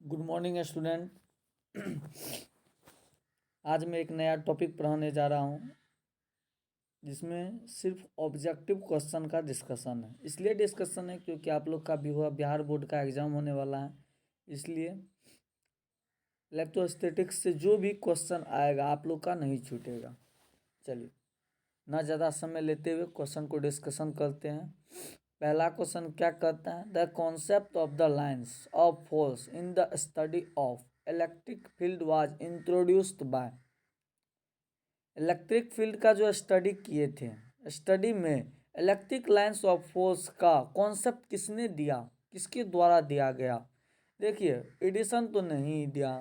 Good morning student. आज मैं एक नया टॉपिक पढ़ाने जा रहा हूँ जिसमें सिर्फ ऑब्जेक्टिव क्वेश्चन का डिस्कशन है। इसलिए डिस्कशन है क्योंकि आप लोग का भी हुआ बिहार बोर्ड का एग्ज़ाम होने वाला है, इसलिए इलेक्ट्रोस्टैटिक्स से जो भी क्वेश्चन आएगा आप लोग का नहीं छूटेगा। चलिए ना ज़्यादा समय लेते हुए क्वेश्चन को डिस्कशन करते हैं। पहला क्वेश्चन क्या कहता है? The concept of the lines of force in the study of electric field was introduced by. Electric field का जो स्टडी किए थे, स्टडी में इलेक्ट्रिक लाइन्स ऑफ फोर्स का कॉन्सेप्ट किसने दिया, किसके द्वारा दिया गया? देखिए एडिशन तो नहीं दिया,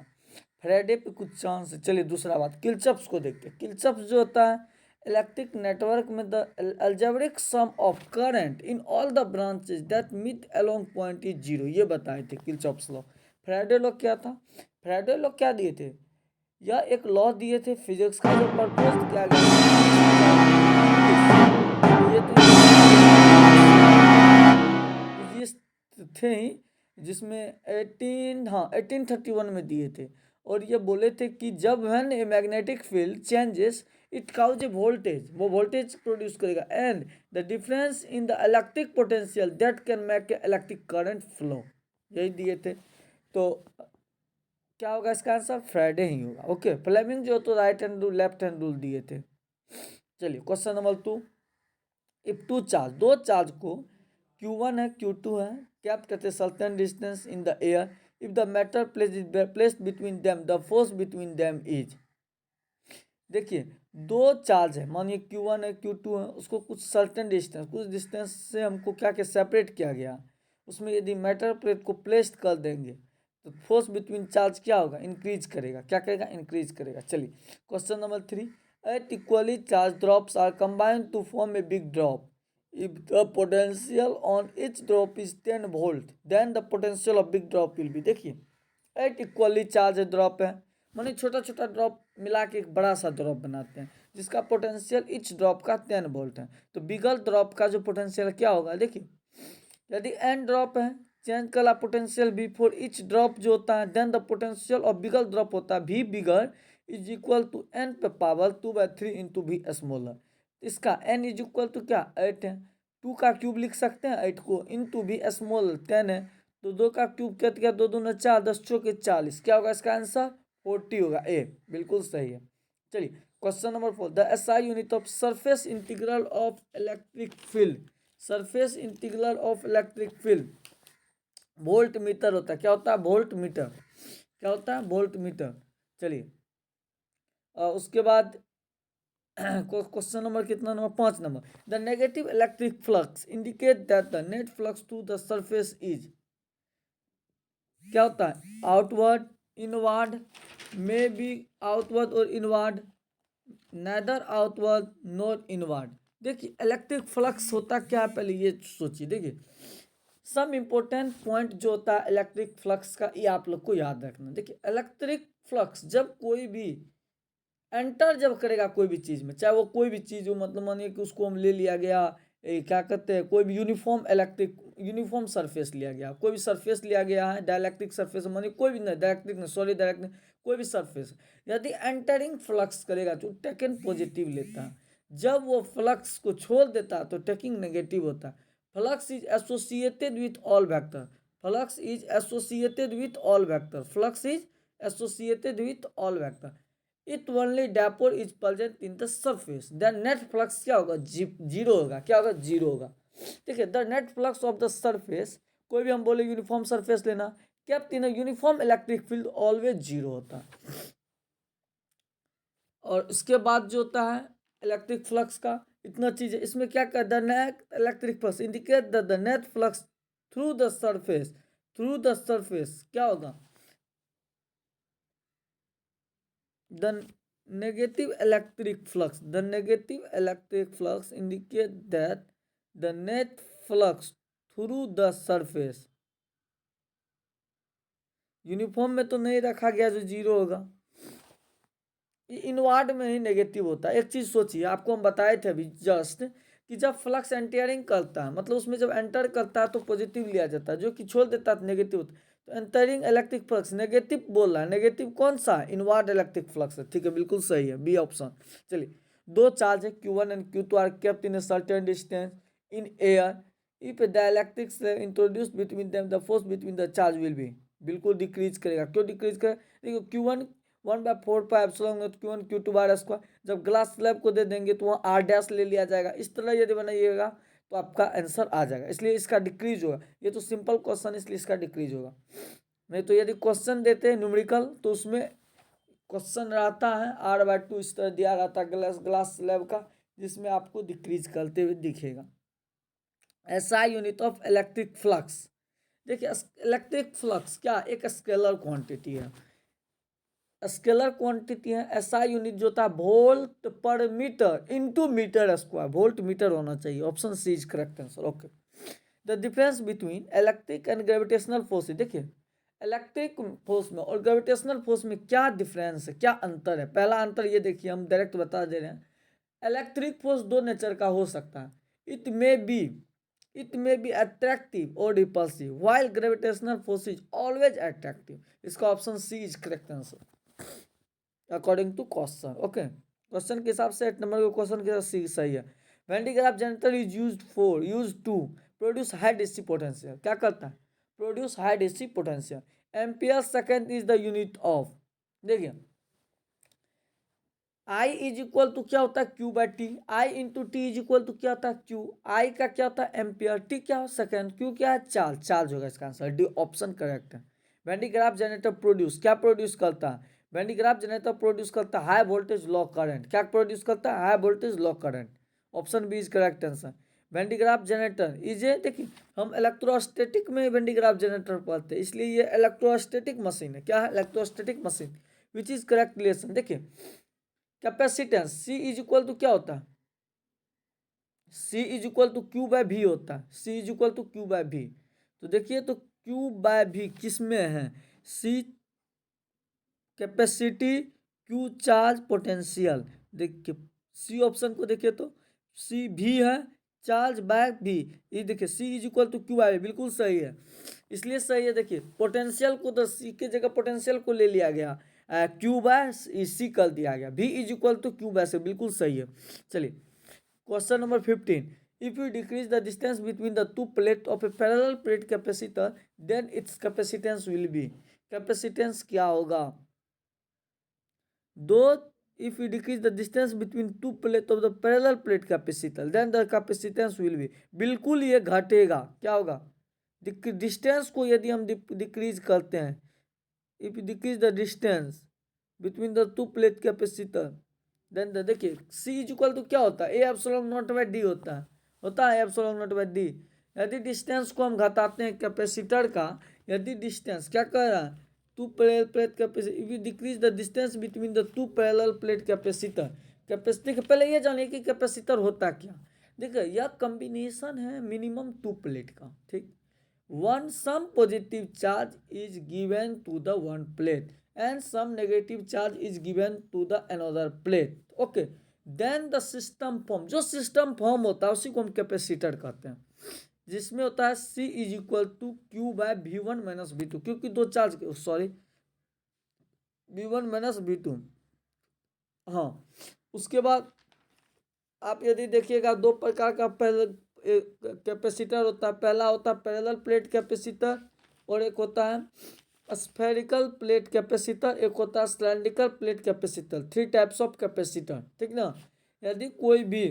फ्राइडे पे कुछ चांस। चलिए दूसरा बात, किरचॉफ्स को देखते हैं। किरचॉफ्स जो होता है इलेक्ट्रिक नेटवर्क में the algebraic sum of current in all the branches that meet along point is zero, ये बताए थे किरचॉफ्स लॉ। फ्राइडे लॉ क्या था? फ्राइडे लॉ क्या दिए थे? यह एक लॉ दिए थे फिजिक्स का जो प्रपोज किया गया ये थे ही, जिसमें 1831 में दिए थे। और ये बोले थे कि जब when a magnetic field changes it causes a voltage, वो वोल्टेज प्रोड्यूस करेगा, and the difference in the electric potential that can make a electric current flow, यही दिए थे। तो क्या होगा इसका आंसर? फ्राइडे ही होगा। ओके, फ्लेमिंग जो तो right hand rule left hand rule दिए थे। चलिए question number 2। If two charge, दो चार्ज को Q1 है Q2 है kept at a certain distance in the air, if the matter placed between them, the force between them is। देखिए दो charge है, मानिए Q1 है Q2 है, उसको कुछ सर्टेन डिस्टेंस, कुछ डिस्टेंस से हमको क्या क्या सेपरेट किया गया, उसमें यदि मैटर प्लेट को प्लेस कर देंगे तो फोर्स बिटवीन चार्ज क्या होगा? इंक्रीज करेगा। क्या करेगा? इंक्रीज करेगा। चलिए question number 3। Eight equally charged drops are combined to form a big drop, if the potential on each drop is 10 volt then the potential of big drop will be। देखिए eight equally charge drop है, मानी छोटा छोटा drop मिला के एक बड़ा सा ड्रॉप बनाते हैं जिसका पोटेंशियल इच ड्रॉप का 10 वोल्ट है। तो बिगल ड्रॉप का जो पोटेंशियल क्या होगा? देखिए यदि एन ड्रॉप है, चेंज कला पोटेंशियल बिफोर इच ड्रॉप जो होता है, then the potential of bigger drop होता है V bigger is equal to n पे पावर 2/3 इंटू वी स्मॉलर। इसका एन इज इक्वल टू क्या? 8 है। 2 का क्यूब लिख सकते हैं 8 को, इंटू वी स्मॉल 10 है, तो 2 का क्यूब कट गया, 2 दूना 4, 10 चौके 40। क्या होगा इसका आंसर? 40 होगा। ए बिल्कुल सही है। चलिए question number 4। The SI unit of surface integral of electric field, surface integral of electric field volt meter होता है। क्या होता है? Volt meter. क्या होता है? Volt meter. चलिए उसके बाद क्वेश्चन नंबर कितना? Number 5 number. The negative electric flux indicate that the net flux to the surface is. क्या होता है? Outward, inward, may be outward और inward, neither outward not inward. देखिए इलेक्ट्रिक फ्लक्स होता क्या है पहले ये सोचिए। देखिए सम इम्पोर्टेंट पॉइंट जो होता है इलेक्ट्रिक फ्लक्स का, ये आप लोग को याद रखना। देखिए इलेक्ट्रिक फ्लक्स जब कोई भी एंटर जब करेगा कोई भी चीज़ में, चाहे वो कोई भी चीज़ हो, मतलब मानिए कि उसको हम ले लिया गया क्या कहते हैं, कोई भी यूनिफॉर्म इलेक्ट्रिक यूनिफॉर्म सरफेस लिया गया, कोई भी सरफेस लिया गया है डायलैक्ट्रिक सरफेस, मानिए कोई भी नहीं, डायलैक्ट्रिक नहीं, सॉरी डायलैक्ट्रिक, कोई भी सरफेस यदि एंटरिंग फ्लक्स करेगा तो टेकिंग पॉजिटिव लेता है, जब वो फ्लक्स को छोड़ देता है तो टेकिंग नेगेटिव होता है। Flux is associated with all vector, flux is associated with all vector, flux is associated with all vector. It only dipole is present in the surface, then net flux क्या होगा? Zero होगा। क्या होगा? Zero होगा। देखिए the net flux of the surface, कोई भी हम बोले यूनिफॉर्म सरफेस लेना, kept in uniform electric field always zero होता है। और इसके बाद जो होता है इलेक्ट्रिक फ्लक्स का इतना चीज है, इसमें क्या कर the net electric flux indicate the net flux through the surface, through the surface क्या होगा? the negative electric flux, the negative electric flux indicate that the net flux through the surface, uniform में तो नहीं रखा गया जो zero होगा, inward में ही नेगेटिव होता है। एक चीज सोचिए, आपको हम बताए थे अभी जस्ट कि जब फ्लक्स एंटरिंग करता है, मतलब उसमें जब एंटर करता है तो पॉजिटिव लिया जाता है, जो कि छोड़ देता है तो नेगेटिव होता है। तो एंटरिंग इलेक्ट्रिक फ्लक्स नेगेटिव बोल रहा है, नेगेटिव कौन सा, इनवर्ड इलेक्ट्रिक फ्लक्स है। ठीक है, बिल्कुल सही है, बी ऑप्शन। चलिए, दो चार्ज है Q1 and Q2 are kept in a certain distance in air, if dielectrics introduce between them the force between the charge will be, बिल्कुल डिक्रीज करेगा। क्यों डिक्रीज करेगा, देखो Q1 1/4 Q1 Q2 बार square, जब ग्लास स्लैब को दे देंगे तो वहाँ आर डैश ले लिया जाएगा, इस तरह यदि बनाइएगा तो आपका आंसर आ जाएगा, इसलिए इसका डिक्रीज होगा। ये तो सिंपल क्वेश्चन, इसलिए इसका डिक्रीज होगा। नहीं तो यदि क्वेश्चन देते हैं न्यूमेरिकल तो उसमें क्वेश्चन रहता है R/2 इस तरह दिया रहता है ग्लास स्लैब का, जिसमें आपको डिक्रीज करते हुए दिखेगा। SI unit of electric flux, देखिए इलेक्ट्रिक फ्लक्स क्या एक स्केलर क्वांटिटी है, स्केलर क्वांटिटी है। SI यूनिट जो था वोल्ट पर meter into meter square, volt meter होना चाहिए, option C is correct answer. Okay, the difference between electric and gravitational force, देखिए इलेक्ट्रिक फोर्स में और ग्रेविटेशनल फोर्स में क्या डिफरेंस है, क्या अंतर है। पहला अंतर ये देखिए, हम डायरेक्ट बता दे रहे हैं, इलेक्ट्रिक फोर्स दो नेचर का हो सकता है, इट मे बी अट्रैक्टिव और repulsive, while gravitational force is always attractive. इसका option C is correct answer according to question. Okay, question के हिसाब से 8 नंबर के क्वेश्चन के हिसाब से सही है। Van de Graaff generator is used to produce high DC potential, क्या करता है, produce high DC potential. Ampere second is the unit of, देखिए I इज इक्वल टू क्या होता है Q/T, I into T is equal to क्या होता है Q, I का क्या होता है एम्पियर, T क्या हो सेकेंड, Q क्या है चार्ज, चार्ज होगा इसका आंसर, डी ऑप्शन करेक्ट है। Van de Graaff generator produce, क्या प्रोड्यूस करता है, Van de Graaff generator produce करता है हाई वोल्टेज लो करंट, क्या प्रोड्यूस करता है high voltage low current, option B is correct answer. Van de Graaff generator is a, देखिए हम इलेक्ट्रोस्टैटिक में वैन डी ग्राफ जनरेटर पढ़ते हैं, इसलिए ये इलेक्ट्रोस्टैटिक मशीन है, क्या है electrostatic machine, which is correct relation. देखिए capacitance C is equal to क्या होता है, C is equal to Q/V होता है, C is equal to Q/V। तो देखिए तो Q/V किस में है, C capacity, Q charge potential, देखिए C ऑप्शन को देखिए तो C भी है, चार्ज बाय भी, ये देखिए C is equal to Q/V, बिल्कुल सही है, इसलिए सही है। देखिए पोटेंशियल को तो C के जगह पोटेंशियल को ले लिया गया, Q/C कर दिया गया, V is equal to Q/, से बिल्कुल सही है। चलिए question number 15, if you decrease the distance between the two plate of a parallel plate capacitor then its capacitance will be, capacitance क्या होगा, दो, if you decrease the distance between two plate of the parallel plate capacitor then the capacitance will be, बिल्कुल ये घटेगा, क्या होगा, distance को यदि हम डिक्रीज करते हैं, if you decrease the distance between the two plate capacitor then the, देखिए C इज इक्वल टू क्या होता है, A epsilon naught by d होता है एप्सिलॉन नॉट बाय डी। यदि डिस्टेंस को हम घटाते हैं कैपेसिटर का, यदि डिस्टेंस क्या कह रहा है, two parallel plate capacitor, if you decrease the distance between the two parallel plate capacitor, capacity पहले ये जानिए कि कैपेसिटर होता क्या। देखिए यह कॉम्बिनेशन है मिनिमम टू प्लेट का, ठीक, one some positive charge is given to the one plate and some negative charge is given to the another plate, okay, then the system form, जो सिस्टम फॉर्म होता है उसी को हम capacitor कहते हैं, जिसमें होता है C is equal to Q/V1 minus V2, क्योंकि दो charge, sorry V1 minus V2। हाँ, उसके बाद आप यदि देखिएगा दो प्रकार का कैपेसिटर होता है, पहला होता है पैरेलल प्लेट कैपेसिटर और एक होता है स्फेरिकल प्लेट कैपेसिटर, एक होता है cylindrical plate capacitor, 3 types of capacitor, ठीक ना। यदि कोई भी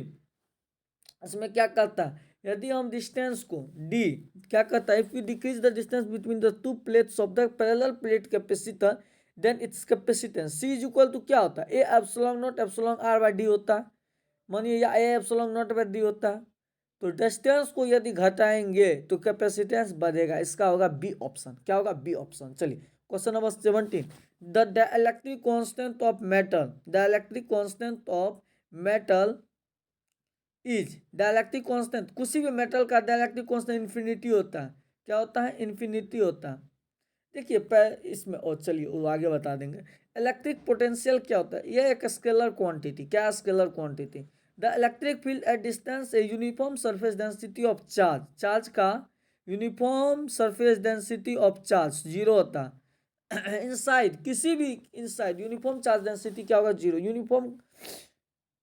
इसमें क्या करता है, यदि हम डिस्टेंस को D क्या करता है, if you decrease the distance between the two plates of the parallel plate capacitor then its capacitance C is equal to क्या होता है, A epsilon not epsilon R/D होता है, मानिए या A epsilon naught by d होता है, तो डिस्टेंस को यदि घटाएंगे तो कैपेसिटेंस बढ़ेगा, इसका होगा बी ऑप्शन, क्या होगा बी ऑप्शन। चलिए question number 17, the dielectric constant of metal, dielectric constant of metal is, dielectric constant किसी भी मेटल का डाइलेक्ट्रिक कांस्टेंट इन्फिनिटी होता है, क्या होता है इन्फिनिटी होता है। देखिए इसमें और चलिए वो आगे बता देंगे। इलेक्ट्रिक पोटेंशियल क्या होता है, यह एक स्केलर क्वांटिटी, क्या scalar quantity, the electric field at distance a uniform surface density of charge, charge का uniform surface density of charge zero होता है। इनसाइड किसी भी इनसाइड यूनिफॉर्म चार्ज डेंसिटी क्या होगा, जीरो। यूनिफॉर्म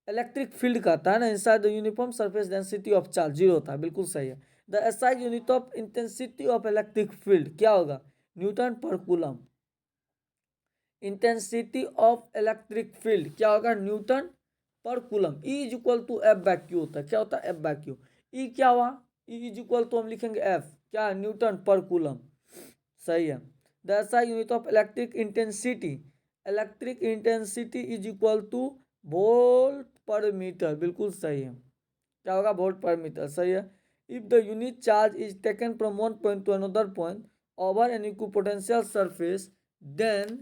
इलेक्ट्रिक फील्ड कहता है ना, inside the uniform surface density of charge zero होता है, बिल्कुल सही है। The SI unit of intensity of electric field क्या होगा, न्यूटन पर coulomb. Intensity of electric field क्या होगा, न्यूटन पर coulomb. E is equal to F by Q होता है, क्या होता है, एफ बाय क्यू। ई क्या हुआ, ई इज इक्वल टू हम लिखेंगे एफ, क्या, न्यूटन पर कूलम, सही है। The SI unit of electric intensity, electric intensity is equal two volt पर मीटर, बिल्कुल सही है, क्या होगा, वोल्ट पर मीटर, सही है। If the unit charge is taken from one point to another point over an equipotential surface then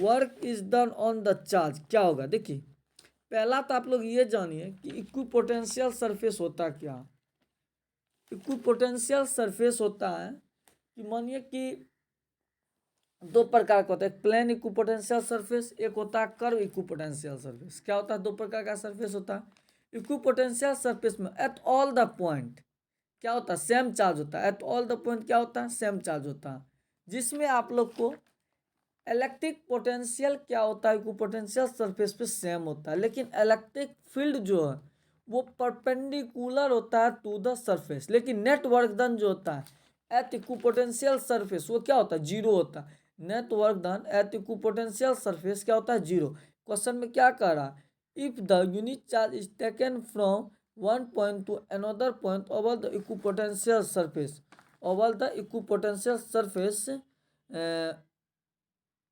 work is done on the charge, क्या होगा। देखिए पहला तो आप लोग ये जानिए कि इक्विपोटेंशियल सरफेस होता क्या। इक्विपोटेंशियल सरफेस होता है कि मानिए कि दो प्रकार का होता है, एक प्लेन इक्विपोटेंशियल सरफेस, एक होता है कर्व इक्विपोटेंशियल सरफेस। क्या होता है, दो प्रकार का सरफेस होता है। इक्विपोटेंशियल सरफेस में एट ऑल द पॉइंट क्या होता है, सेम चार्ज होता है। एट ऑल द पॉइंट क्या होता है, सेम चार्ज होता है। जिसमें आप लोग को इलेक्ट्रिक पोटेंशियल क्या होता है, इक्विपोटेंशियल सरफेस पे सेम होता है, लेकिन इलेक्ट्रिक फील्ड जो है वो परपेंडिकुलर होता है टू द सरफेस। लेकिन नेट वर्क डन जो होता है एट इक्विपोटेंशियल सरफेस वो क्या होता है, जीरो होता है। Net work done at equipotential surface क्या होता है, जीरो। क्वेश्चन में क्या कह रहा है, if the unit charge is taken from one point to another point over the equipotential surface, over the equipotential surface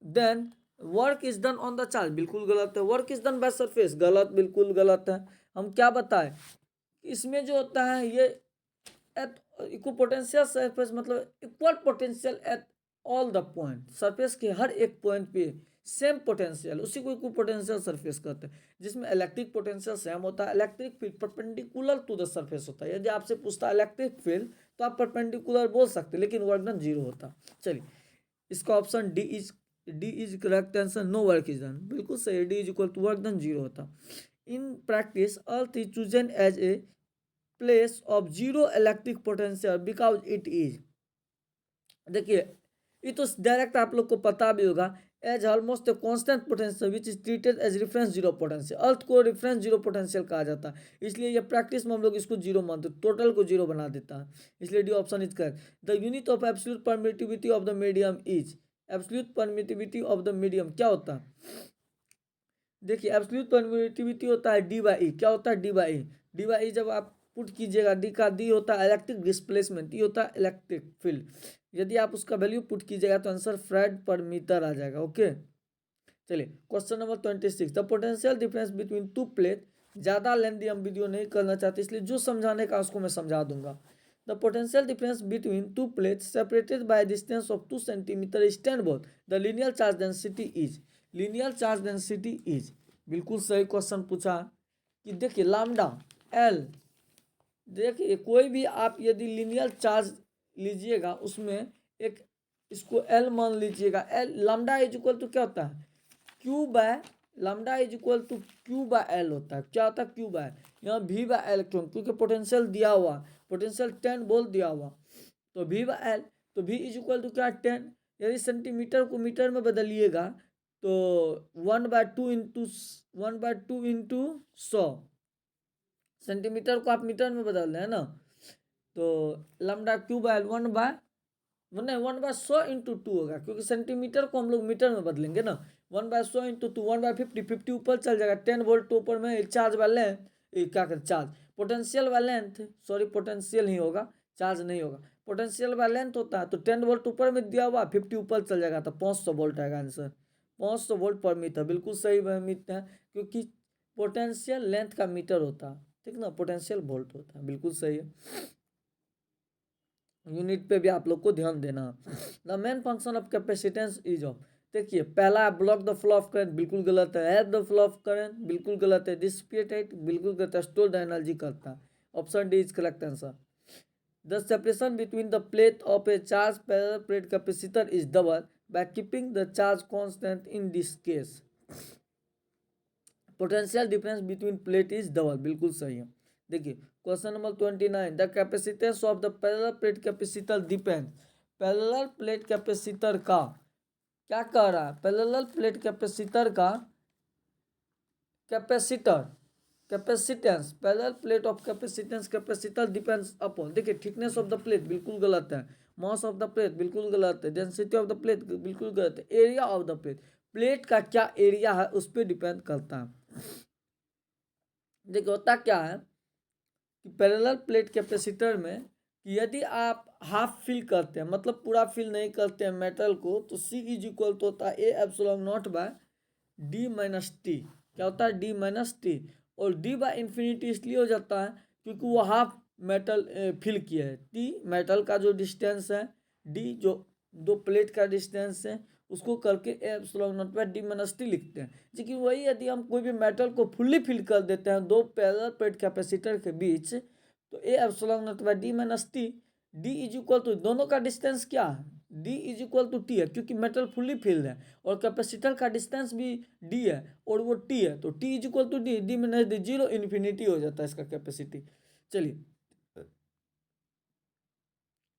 then work is done on the charge, बिल्कुल गलत है। Work is done by surface, गलत, बिल्कुल गलत है। हम क्या बताएं, इसमें जो होता है ये एट इक्विपोटेंशियल सरफेस मतलब equal potential at all the point, surface के हर एक पॉइंट पे सेम पोटेंशियल, उसी को इक्विपोटेंशियल सरफेस कहते हैं। जिसमें इलेक्ट्रिक पोटेंशियल सेम होता है, electric field perpendicular to the surface होता है। यदि आपसे पूछता है इलेक्ट्रिक फील्ड तो आप परपेंडिकुलर बोल सकते, लेकिन वर्क डन जीरो होता। चलिए इसका option D is correct answer, no work is done, बिल्कुल सही। D is equal to work done zero होता। In practice earth is chosen as a place of zero electric potential because it is, देखिए ये तो direct आप लोग को पता भी होगा, as almost constant potential which is treated as reference zero potential. Earth को रेफरेंस जीरो पोटेंशियल कहा जाता है, इसलिए ये प्रैक्टिस में हम लोग इसको जीरो मानते हैं, टोटल को जीरो बना देता है, इसलिए D option is correct. The unit of absolute permittivity of the medium is, absolute permittivity of the medium क्या होता है, देखिए एब्सोल्यूट परमिटिविटी होता है डी बाई ई, क्या होता है, D by E. D by E जब आप पुट कीजिएगा, डी का डी होता है इलेक्ट्रिक डिस्प्लेसमेंट, ई होता है इलेक्ट्रिक फील्ड। यदि आप उसका वैल्यू पुट कीजिएगा तो आंसर फ्रेड पर मीटर आ जाएगा, ओके। चलिए question number 26, the potential difference between two plate. ज़्यादा लेंदी हम वीडियो नहीं करना चाहते, इसलिए जो समझाने का उसको मैं समझा दूंगा। The potential difference between two plate separated by distance of 2 centimetre is 10 volt. The linear charge density is, linear charge density is, बिल्कुल सही क्वेश्चन पूछा कि देखिए लैम्डा एल, देखिए कोई भी आप यदि लीनियर चार्ज लीजिएगा उसमें एक इसको एल मान लीजिएगा। L lambda is equal to क्या होता है, Q by, lambda is equal to Q by L होता है, क्या होता है, क्यू बाय। यहाँ वी बाय एल क्यों, क्योंकि पोटेंशियल दिया हुआ, पोटेंशियल 10 वोल्ट दिया हुआ, तो वी बाय एल, तो वी इज इक्वल टू क्या, 10। यदि सेंटीमीटर को मीटर में बदलिएगा तो 1/2 इंटू 1/2 इंटू 100, सेंटीमीटर को आप मीटर में बदल रहे हैं ना, तो लैम्डा क्यू बाय 1/100 इंटू 2 होगा, क्योंकि सेंटीमीटर को हम लोग मीटर में बदलेंगे ना। 1/100 इंटू 2, 1/50, ऊपर चल जाएगा। 10 वोल्ट तो ऊपर में चार्ज वाले हैं, क्या कर चार्ज पोटेंशियल वाला लेंथ, सॉरी पोटेंशियल ही होगा, चार्ज नहीं होगा, पोटेंशियल वाला लेंथ होता है। तो 10 वोल्ट ऊपर में दिया हुआ, 50 ऊपर चल जाएगा, तो 500 वोल्ट आएगा आंसर, 500 वोल्ट पर मीटर, बिल्कुल सही मीटर है, क्योंकि पोटेंशियल लेंथ का मीटर होता है, ठीक ना, पोटेंशियल वोल्ट होता है, बिल्कुल सही है। यूनिट पे भी आप लोग को ध्यान देना। The main function of capacitance is of, देखिए पहला block the flow of current, बिल्कुल गलत है। Help the flow of current, बिल्कुल गलत है। डिसिपेट इट, बिल्कुल गलत है। स्टोर द एनर्जी करता है, option D is correct answer. The separation between the plate of A charge parallel plate capacitor is double by keeping the charge constant in this case. Potential difference between plate is double, बिल्कुल सही है। देखिए question number 29, the capacitance of the parallel plate capacitor depend. Parallel plate capacitor का क्या कह रहा है, parallel plate capacitor का capacitor capacitance, parallel plate of capacitance capacitor depends upon, देखिए थिकनेस ऑफ द प्लेट बिल्कुल गलत है, मास ऑफ द प्लेट बिल्कुल गलत है, डेंसिटी ऑफ द प्लेट बिल्कुल गलत है, area of the plate, plate का क्या एरिया है उस पर डिपेंड करता है। देखिए होता क्या है कि पैरेलल प्लेट कैपेसिटर में कि यदि आप हाफ फिल करते हैं, मतलब पूरा फिल नहीं करते हैं मेटल को, तो सी इज इक्वल तो होता है A epsilon naught by D minus T. क्या होता है, डी माइनस टी। और डी बाय इन्फिनिटी इसलिए हो जाता है क्योंकि वो हाफ मेटल फिल किया है। टी मेटल का जो डिस्टेंस है, डी जो दो प्लेट का डिस्टेंस है, उसको करके A epsilon naught by D minus T लिखते हैं। लेकिन वही यदि हम कोई भी मेटल को फुल्ली फिल कर देते हैं दो पैरेलल प्लेट कैपेसिटर के बीच, तो A epsilon naught by D minus T, D is equal to दोनों का डिस्टेंस क्या है, D is equal to T है क्योंकि मेटल फुल्ली फिल्ड है, और कैपेसिटर का डिस्टेंस भी डी है और वो टी है, तो T is equal to D, D minus D zero, infinity हो जाता है इसका कैपेसिटी। चलिए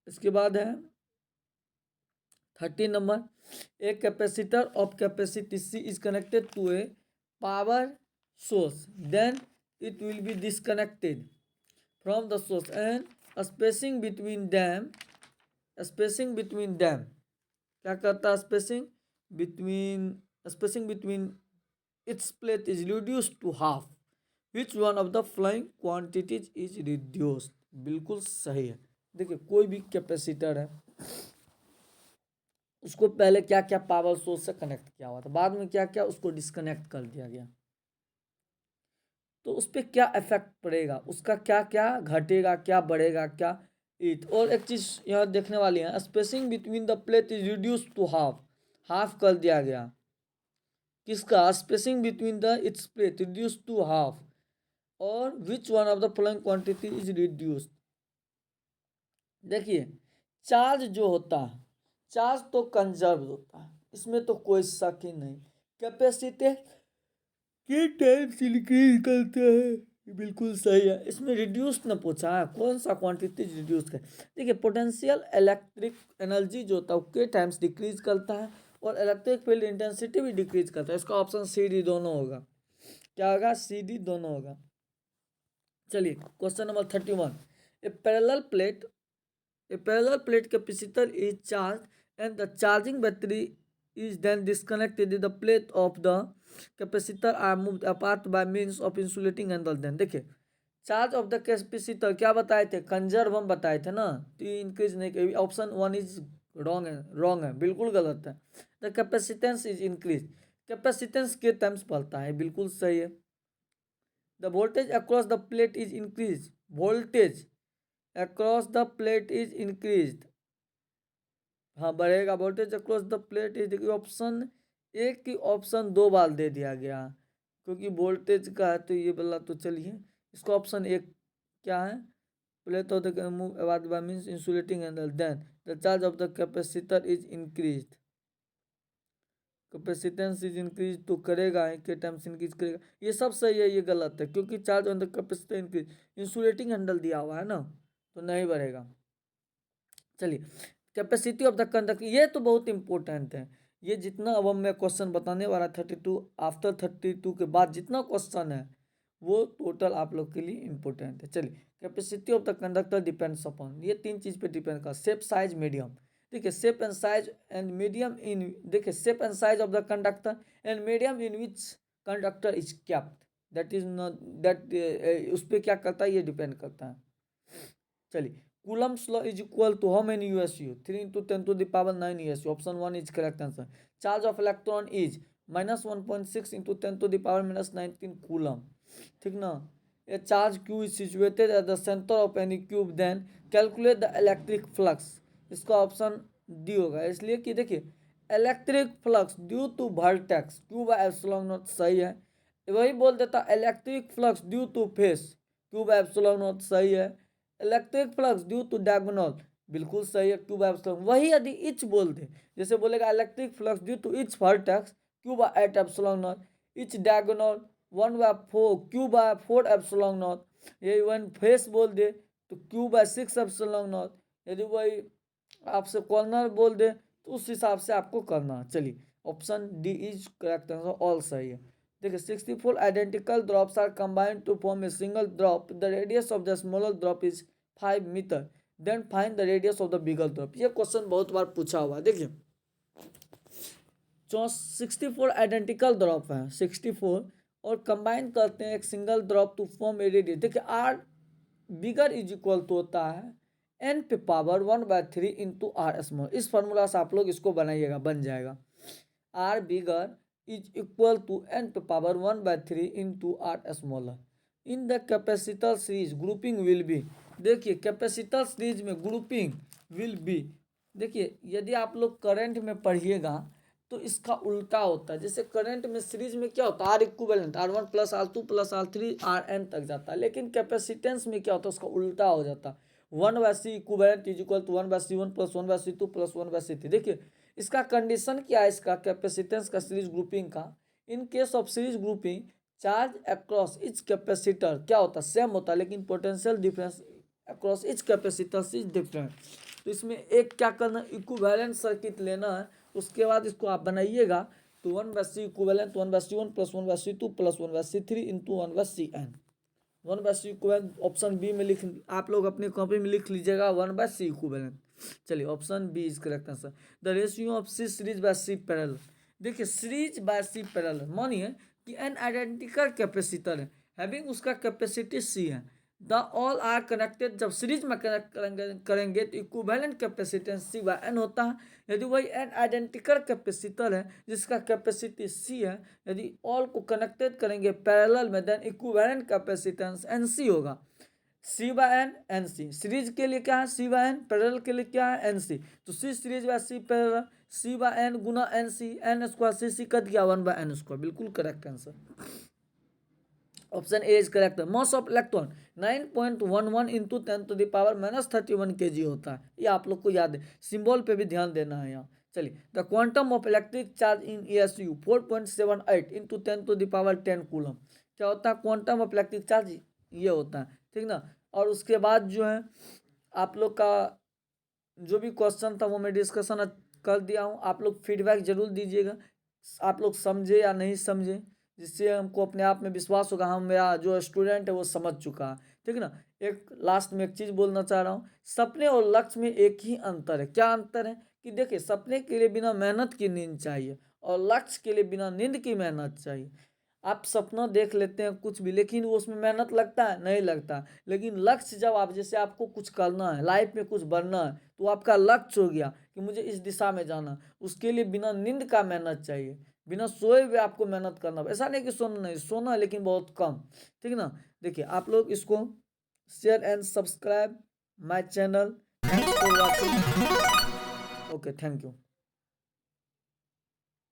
इसके बाद है 30 number, a capacitor of capacity C is connected to a power source, then it will be disconnected from the source and spacing between them, क्या करता है, spacing between its plate is reduced to half, which one of the following quantities is reduced, बिल्कुल सही है। देखिए कोई भी capacitor है, उसको पहले क्या क्या पावर सोर्स से कनेक्ट किया हुआ था, बाद में क्या क्या उसको डिस्कनेक्ट कर दिया गया, तो उस पर क्या इफेक्ट पड़ेगा, उसका क्या क्या घटेगा, क्या बढ़ेगा, क्या इट। और एक चीज़ यहाँ देखने वाली है, spacing between the plate is reduce to half, half कर दिया गया किसका, spacing between the its plate reduce to half, और which one of the following quantity is reduced. देखिए चार्ज जो होता है, चार्ज तो कंजर्व होता है, इसमें तो कोई शक ही नहीं। कैपेसिटी के टाइम से इंक्रीज करते हैं, बिल्कुल सही है। इसमें रिड्यूस ना पूछा है, कौन सा क्वांटिटी रिड्यूस कर। देखिए पोटेंशियल इलेक्ट्रिक एनर्जी जो होता है वो के टाइम्स डिक्रीज करता है, और इलेक्ट्रिक फील्ड इंटेंसिटी भी डिक्रीज करता है। इसका ऑप्शन सी डी दोनों होगा, क्या होगा, सी डी दोनों होगा। चलिए question number 31, A parallel plate capacitor is charge and the charging battery is then disconnected, the plate of the capacitor are moved apart by means of insulating handle। then देखिए charge of the capacitor क्या बताए थे, conserve हम बताए थे ना, तो increase नहीं, ऑप्शन 1 इज रॉन्ग है, बिल्कुल गलत है। The capacitance is increase, capacitance के टर्म्स पढ़ता है, बिल्कुल सही है। The voltage across the plate is increase, voltage across the plate is increase, हाँ बढ़ेगा, voltage across the plate is, देखिए ऑप्शन एक की ऑप्शन दो बार दे दिया गया क्योंकि वोल्टेज का है, तो ये वाला तो चलिए इसका ऑप्शन एक क्या है, plate of the move about by means insulating angle, then the charge of the capacitor is increase, capacitance is increase तो करेगा के टाइम्स इंक्रीज करेगा, ये सब सही है, ये गलत है क्योंकि charge on the capacitor increase, insulating handle दिया हुआ है ना, तो नहीं बढ़ेगा। चलिए कैपेसिटी ऑफ द कंडक्टर, ये तो बहुत इंपॉर्टेंट है, ये जितना अब मैं क्वेश्चन बताने वाला 32 आफ्टर 32 के बाद जितना क्वेश्चन है वो टोटल आप लोग के लिए इंपॉर्टेंट है। चलिए capacity of the conductor depends upon, ये तीन चीज़ पे डिपेंड कर, शेप साइज मीडियम, देखिए shape and size and medium in, देखिए shape and size of the conductor and medium in which conductor is kept, that is not that, उस पर क्या करता है, ये डिपेंड करता है। चलिए Coulomb's law is equal to how many USU? 3 into 10 to the power 9 USU. Option 1 is correct answer. Charge of electron is minus 1.6 into 10 to the power minus 19 coulomb. ठीक ना, a charge q is situated at the center of any cube, then calculate the electric flux। इसका option D होगा, इसलिए कि देखिए electric flux due to vertex q by epsilon naught, सही है। वही बोल देता electric flux due to face q by epsilon naught, सही है। Electric flux due to diagonal, बिल्कुल सही है, क्यूब एप्सिलॉन। वही यदि इच बोल दे, जैसे बोलेगा electric flux due to each vertex cube at epsilon naught, each diagonal 1/4 Q/4 epsilon naught. यही वन फेस बोल दे तो Q/6 एप्सिलॉन नॉट। यदि वही आपसे कॉर्नर बोल दे तो उस हिसाब से आपको करना। चलिए option D is correct answer, all सही है। देखिए 64 identical drops are combined to form a single drop, the radius of the smaller drop is 5 metre, then find the radius of the bigger drop. ये question बहुत बार पूछा हुआ है। देखिए 64 आइडेंटिकल ड्रॉप है, 64 और कंबाइन करते हैं एक single drop to form a radius. देखिए R bigger is equal to होता है n पे पावर 1/3 इंटू आर स्मॉल। इस फॉर्मूला से आप लोग इसको बनाइएगा, बन जाएगा R bigger is equal to n पे power 1/3 into R smaller. In the capacitor series grouping will be. देखिए कैपेसिटर सीरीज में ग्रुपिंग विल बी, देखिए यदि आप लोग करंट में पढ़िएगा तो इसका उल्टा होता है। जैसे करंट में सीरीज में क्या होता है, R equivalent R1 plus R2 plus R3 Rn तक जाता है, लेकिन कैपेसिटेंस में क्या होता है, उसका उल्टा हो जाता है। 1/C equivalent is equal to 1/C1 plus 1/C2 plus 1/C3। देखिए इसका कंडीशन क्या है, इसका कैपेसिटेंस का सीरीज ग्रुपिंग का, in case of series grouping charge across etch capacitor क्या होता है, सेम होता है, लेकिन potential difference across etch capacitor is different. तो इसमें एक क्या करना, इक्विवेलेंट सर्किट लेना है, उसके बाद इसको आप बनाइएगा तो 1/C equivalent 1/C1 plus 1/C2 plus 1/C3 into 1/Cn। 1/C equivalent option B में लिख, आप लोग अपनी कॉपी में लिख लीजिएगा 1/C इक्विवेलेंट। चलिए option B is correct answer. The ratio of C series by C parallel. देखिए सीरीज बाय सी पैरेलल, मानिए कि एन आइडेंटिकल कैपेसिटर है, हैविंग उसका कैपेसिटी सी है, द ऑल आर कनेक्टेड। जब सीरीज में कनेक्ट करेंगे तो equivalent capacitance C by N होता है। यदि वही एन आइडेंटिकल कैपेसिटर है जिसका कैपेसिटी सी है, यदि ऑल को कनेक्टेड करेंगे पैरेलल में, then equivalent capacitance n C होगा। C by n n C, series के लिए क्या है सी बाय एन, पैरेलल के लिए क्या है एन सी। तो C series by C parallel, C by n गुना n C, n square C C cut गया 1/n²। बिल्कुल correct answer, option A is correct. Mass of electron 9.11 into 10⁻³ kg होता है, ये आप लोग को याद है, सिंबल पे भी ध्यान देना है यहाँ। चलिए the quantum of electric charge in ESU 4.78 into 10⁻10 coulomb. क्या होता है क्वांटम ऑफ इलेक्ट्रिक चार्ज, ये होता है, ठीक ना। और उसके बाद जो है आप लोग का जो भी क्वेश्चन था वो मैं डिस्कशन कर दिया हूँ, आप लोग फीडबैक जरूर दीजिएगा, आप लोग समझे या नहीं समझे, जिससे हमको अपने आप में विश्वास होगा हम, मेरा जो स्टूडेंट है वो समझ चुका है, ठीक है ना। एक लास्ट में एक चीज़ बोलना चाह रहा हूँ, सपने और लक्ष्य में एक ही अंतर है। क्या अंतर है कि देखिए सपने के लिए बिना मेहनत की नींद चाहिए और लक्ष्य के लिए बिना नींद की मेहनत चाहिए। आप सपना देख लेते हैं कुछ भी, लेकिन वो उसमें मेहनत लगता है नहीं लगता। लेकिन लक्ष्य जब आप, जैसे आपको कुछ करना है लाइफ में, कुछ बनना है, तो आपका लक्ष्य हो गया कि मुझे इस दिशा में जाना, उसके लिए बिना नींद का मेहनत चाहिए, बिना सोए हुए आपको मेहनत करना। ऐसा नहीं कि सोना नहीं, सोना लेकिन बहुत कम, ठीक है ना। देखिए आप लोग इसको share and subscribe my channel. Thanks for watching. Okay, thank you.